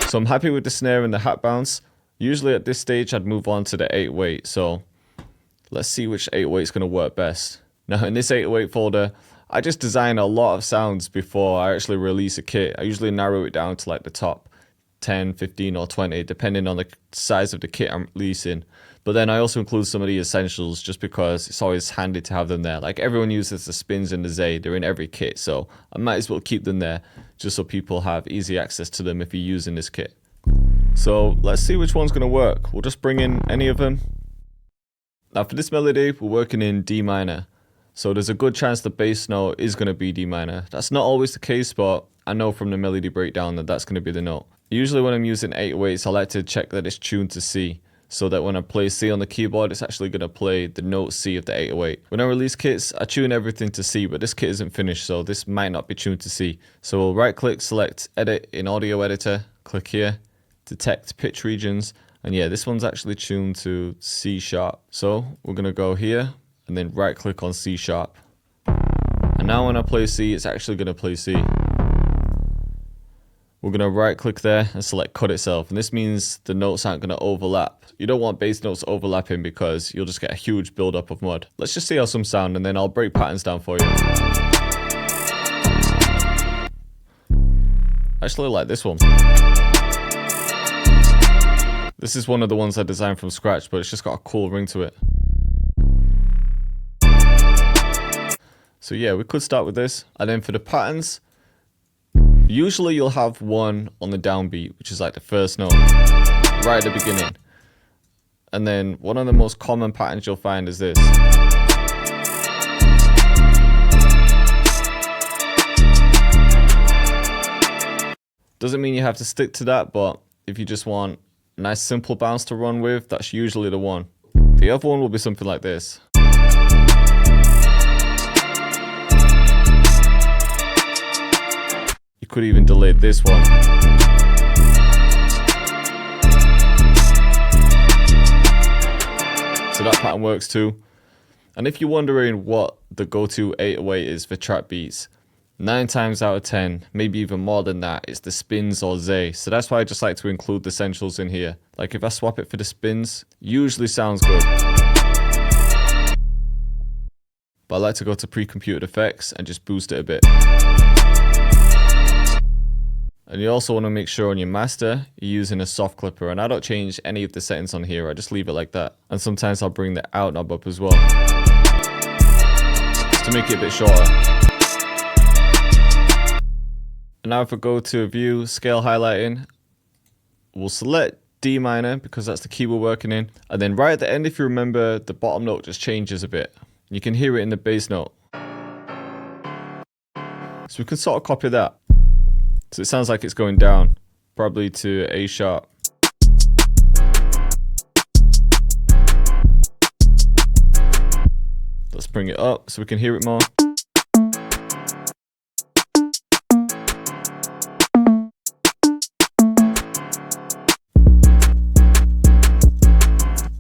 So I'm happy with the snare and the hat bounce. Usually at this stage I'd move on to the 808, so let's see which 808 is going to work best. Now in this 808 folder, I just design a lot of sounds before I actually release a kit. I usually narrow it down to like the top 10, 15 or 20 depending on the size of the kit I'm releasing. But then I also include some of the essentials just because it's always handy to have them there. Like everyone uses the spins and the Z, they're in every kit, so I might as well keep them there just so people have easy access to them if you're using this kit. So let's see which one's going to work. We'll just bring in any of them. Now for this melody, we're working in D minor. So there's a good chance the bass note is going to be D minor. That's not always the case, but I know from the melody breakdown that that's going to be the note. Usually when I'm using 808s, I like to check that it's tuned to C, so that when I play C on the keyboard, it's actually going to play the note C of the 808. When I release kits, I tune everything to C, but this kit isn't finished, so this might not be tuned to C. So we'll right click, select Edit in Audio Editor, click here, Detect Pitch Regions, and yeah, this one's actually tuned to C sharp. So we're going to go here, and then right click on C sharp. And now when I play C, it's actually going to play C. We're going to right click there and select cut itself, and this means the notes aren't going to overlap. You don't want bass notes overlapping because you'll just get a huge buildup of mud. Let's just see how some sound, and then I'll break patterns down for you. I actually like this one. This is one of the ones I designed from scratch, but it's just got a cool ring to it. So yeah, we could start with this. And then for the patterns, usually you'll have one on the downbeat, which is like the first note, right at the beginning. And then one of the most common patterns you'll find is this. Doesn't mean you have to stick to that, but if you just want a nice simple bounce to run with, that's usually the one. The other one will be something like this. You could even delete this one. So that pattern works too. And if you're wondering what the go-to 808 is for trap beats, 9 times out of 10, maybe even more than that, it's the spins or Z. So that's why I just like to include the essentials in here. Like if I swap it for the spins, usually sounds good. But I like to go to pre-computed effects and just boost it a bit. And you also want to make sure on your master, you're using a soft clipper. And I don't change any of the settings on here, I just leave it like that. And sometimes I'll bring the out knob up as well, just to make it a bit shorter. And now if I go to view, scale highlighting, we'll select D minor because that's the key we're working in. And then right at the end, if you remember, the bottom note just changes a bit. You can hear it in the bass note. So we can sort of copy that. So it sounds like it's going down, probably to A sharp. Let's bring it up so we can hear it more.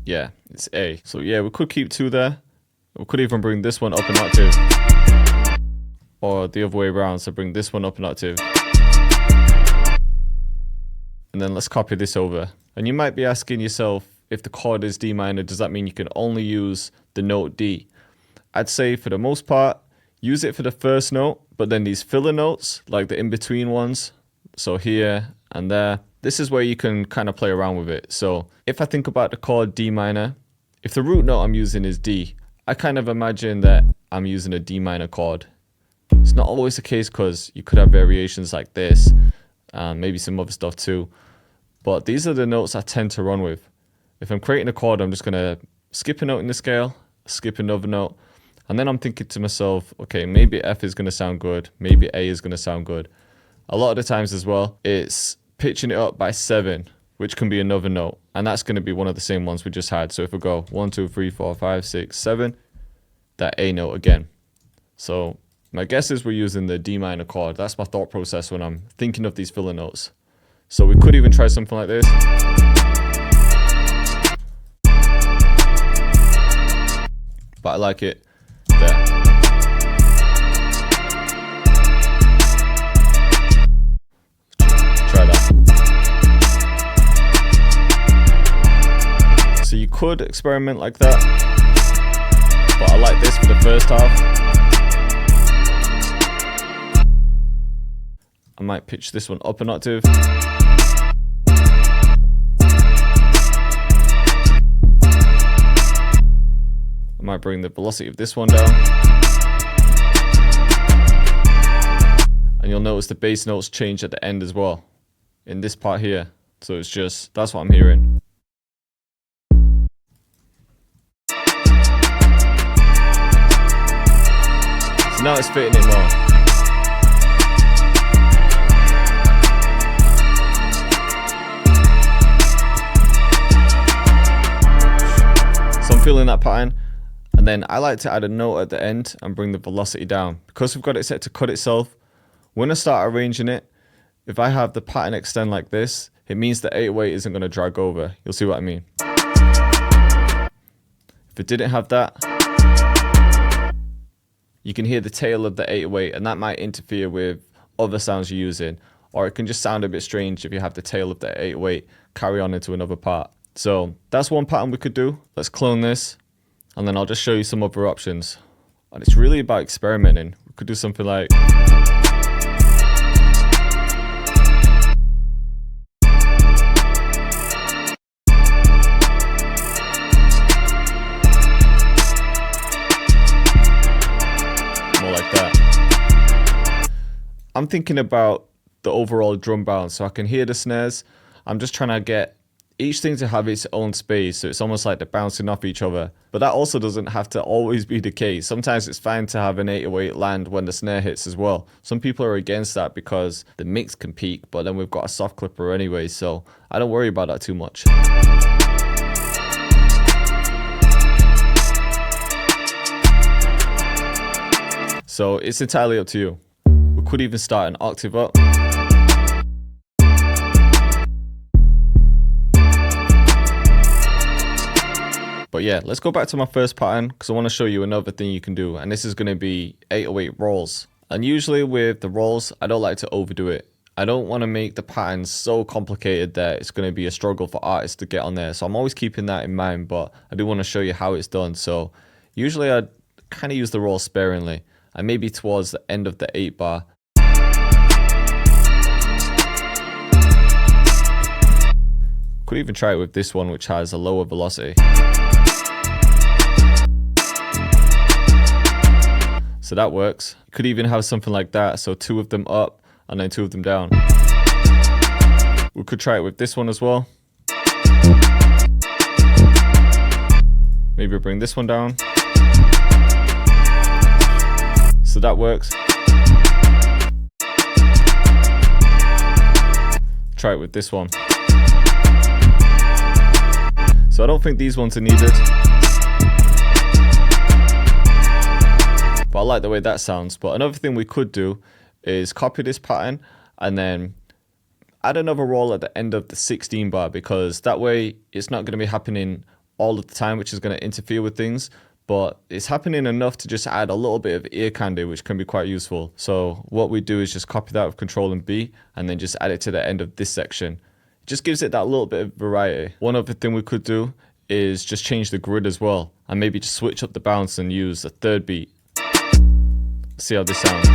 Yeah, it's A. So yeah, we could keep 2 there. We could even bring this one up an octave. Or the other way around, so bring this one up an octave. And then let's copy this over. And you might be asking yourself, if the chord is D minor, does that mean you can only use the note D? I'd say for the most part, use it for the first note, but then these filler notes, like the in-between ones, so here and there, this is where you can kind of play around with it. So if I think about the chord D minor, if the root note I'm using is D, I kind of imagine that I'm using a D minor chord. It's not always the case because you could have variations like this, and maybe some other stuff too. But these are the notes I tend to run with. If I'm creating a chord, I'm just going to skip a note in the scale, skip another note, and then I'm thinking to myself, okay, maybe F is going to sound good, maybe A is going to sound good. A lot of the times as well, it's pitching it up by 7, which can be another note, and that's going to be one of the same ones we just had. So if we go 1, 2, 3, 4, 5, 6, 7, that A note again. So my guess is we're using the D minor chord. That's my thought process when I'm thinking of these filler notes. So we could even try something like this. But I like it there. Try that. could experiment like that, but I like this for the first half. I might pitch this one up an octave. I might bring the velocity of this one down. And you'll notice the bass notes change at the end as well, in this part here. So it's just, that's what I'm hearing. So now it's fitting it more. So I'm feeling that pattern. And then I like to add a note at the end and bring the velocity down. Because we've got it set to cut itself, when I start arranging it, if I have the pattern extend like this, it means the 808 isn't going to drag over. You'll see what I mean. If it didn't have that, you can hear the tail of the 808, and that might interfere with other sounds you're using. Or it can just sound a bit strange if you have the tail of the 808 carry on into another part. So that's one pattern we could do. Let's clone this, and then I'll just show you some other options. And it's really about experimenting. We could do something like... I'm thinking about the overall drum bounce, so I can hear the snares. I'm just trying to get each thing to have its own space, so it's almost like they're bouncing off each other. But that also doesn't have to always be the case. Sometimes it's fine to have an 808 land when the snare hits as well. Some people are against that because the mix can peak, but then we've got a soft clipper anyway, so I don't worry about that too much. So it's entirely up to you. We could even start an octave up. But yeah, let's go back to my first pattern because I want to show you another thing you can do. And this is going to be 808 rolls. And usually with the rolls, I don't like to overdo it. I don't want to make the patterns so complicated that it's going to be a struggle for artists to get on there. So I'm always keeping that in mind, but I do want to show you how it's done. So usually I kind of use the roll sparingly. And maybe towards the end of the 8 bar. Could even try it with this one, which has a lower velocity. So that works. You could even have something like that. So 2 of them up and then 2 of them down. We could try it with this one as well. Maybe bring this one down. So that works. Try it with this one. So I don't think these ones are needed. But I like the way that sounds. But another thing we could do is copy this pattern and then add another roll at the end of the 16 bar, because that way it's not going to be happening all of the time, which is going to interfere with things. But it's happening enough to just add a little bit of ear candy, which can be quite useful. So what we do is just copy that with Control and B and then just add it to the end of this section. It just gives it that little bit of variety. One other thing we could do is just change the grid as well and maybe just switch up the bounce and use a third beat. See how this sounds.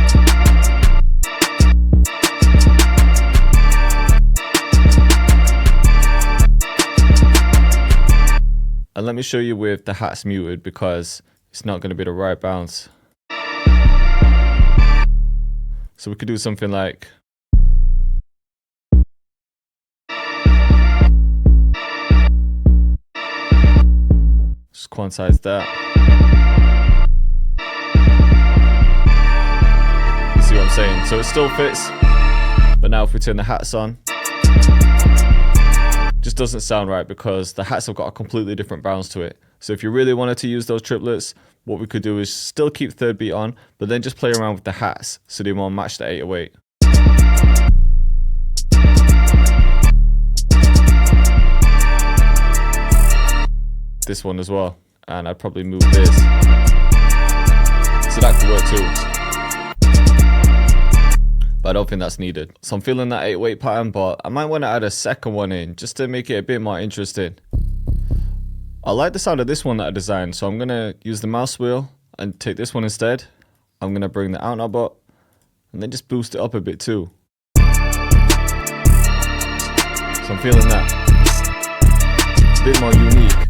And let me show you with the hats muted because it's not going to be the right bounce. So we could do something like... Just quantize that. You see what I'm saying? So it still fits. But now if we turn the hats on, just doesn't sound right because the hats have got a completely different bounce to it. So if you really wanted to use those triplets, what we could do is still keep third beat on, but then just play around with the hats so they won't match the 808. This one as well, and I'd probably move this. So that could work too. But I don't think that's needed. So I'm feeling that 808 pattern, but I might want to add a second one in just to make it a bit more interesting. I like the sound of this one that I designed, so I'm going to use the mouse wheel and take this one instead. I'm going to bring the out knob up and then just boost it up a bit too. So I'm feeling that. It's a bit more unique,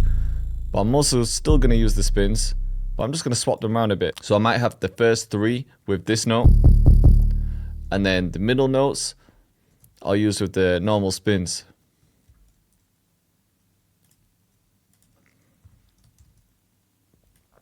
but I'm also still going to use the spins, but I'm just going to swap them around a bit. So I might have the first three with this note, and then the middle notes I'll use with the normal spins.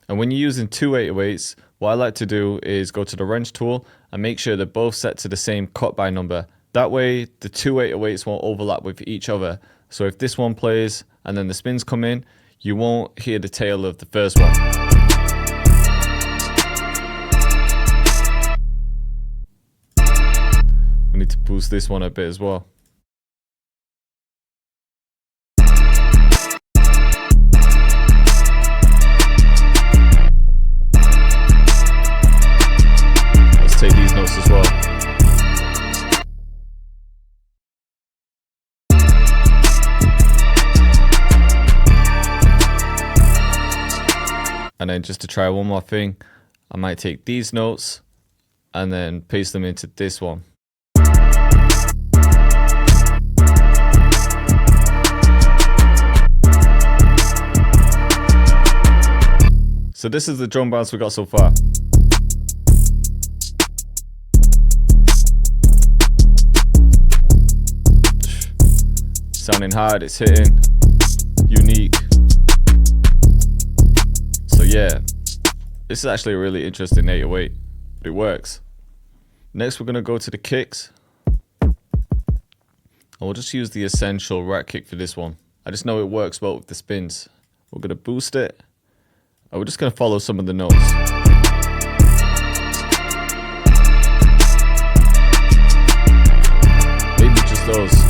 And when you're using two 808s, what I like to do is go to the wrench tool and make sure they're both set to the same cut by number. That way the two 808s won't overlap with each other. So if this one plays and then the spins come in, you won't hear the tail of the first one. We need to boost this one a bit as well. Take these notes as well. And then just to try one more thing, I might take these notes and then paste them into this one. So this is the drum bounce we got so far. Sounding hard, it's hitting, unique. So yeah, this is actually a really interesting 808, but it works. Next we're going to go to the kicks. And we'll just use the essential rat kick for this one. I just know it works well with the spins. We're going to boost it, and we're just going to follow some of the notes. Maybe just those.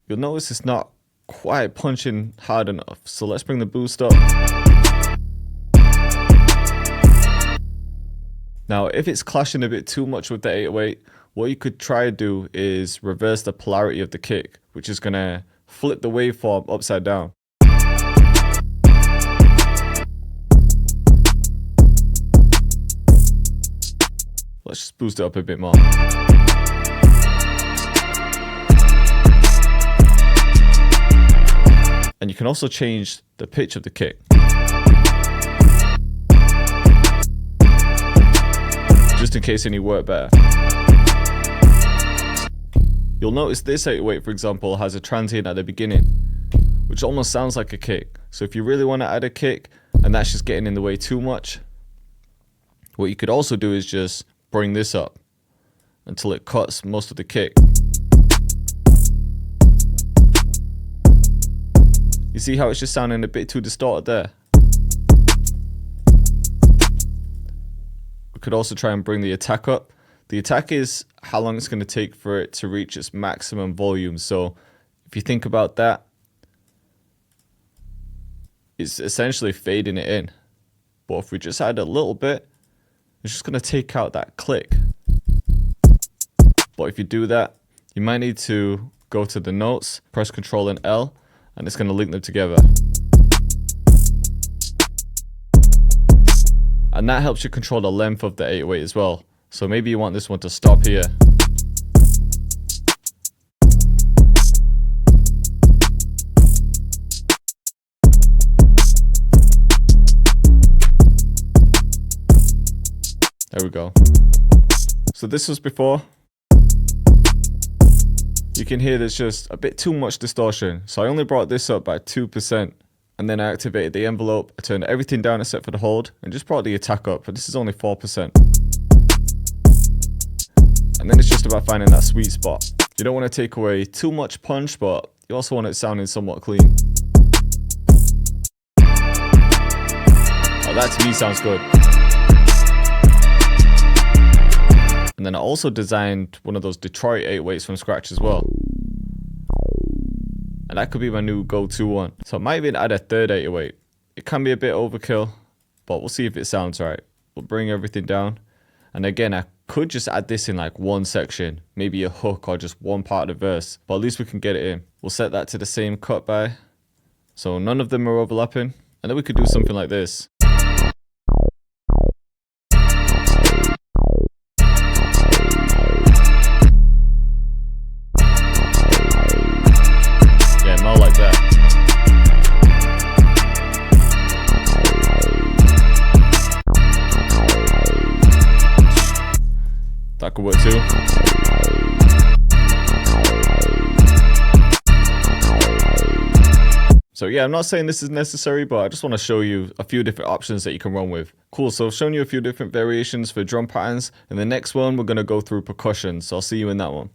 You'll notice it's not quite punching hard enough, so let's bring the boost up. Now, if it's clashing a bit too much with the 808, what you could try to do is reverse the polarity of the kick, which is going to flip the waveform upside down. Let's just boost it up a bit more. And you can also change the pitch of the kick. Just in case any work better. You'll notice this 808, for example, has a transient at the beginning, which almost sounds like a kick. So if you really want to add a kick, and that's just getting in the way too much, what you could also do is just bring this up until it cuts most of the kick. You see how it's just sounding a bit too distorted there? We could also try and bring the attack up. The attack is how long it's going to take for it to reach its maximum volume. So if you think about that, it's essentially fading it in. But if we just add a little bit, it's just going to take out that click. But if you do that, you might need to go to the notes, press Ctrl and L, and it's going to link them together. And that helps you control the length of the 808 as well. So maybe you want this one to stop here. There we go. So this was before. You can hear there's just a bit too much distortion. So I only brought this up by 2%. And then I activated the envelope. I turned everything down except for the hold. And just brought the attack up. But this is only 4%. And then it's just about finding that sweet spot. You don't want to take away too much punch, but you also want it sounding somewhat clean. Oh, that to me sounds good. And then I also designed one of those Detroit 808s from scratch as well. And that could be my new go-to one. So I might even add a third 808. It can be a bit overkill, but we'll see if it sounds right. We'll bring everything down. And again, I could just add this in like one section, maybe a hook or just one part of the verse, but at least we can get it in. We'll set that to the same cut by, so none of them are overlapping, and then we could do something like this. Yeah, more like that. That could work too. So yeah, I'm not saying this is necessary, but I just want to show you a few different options that you can run with. Cool, so I've shown you a few different variations for drum patterns. In the next one, we're going to go through percussion, so I'll see you in that one.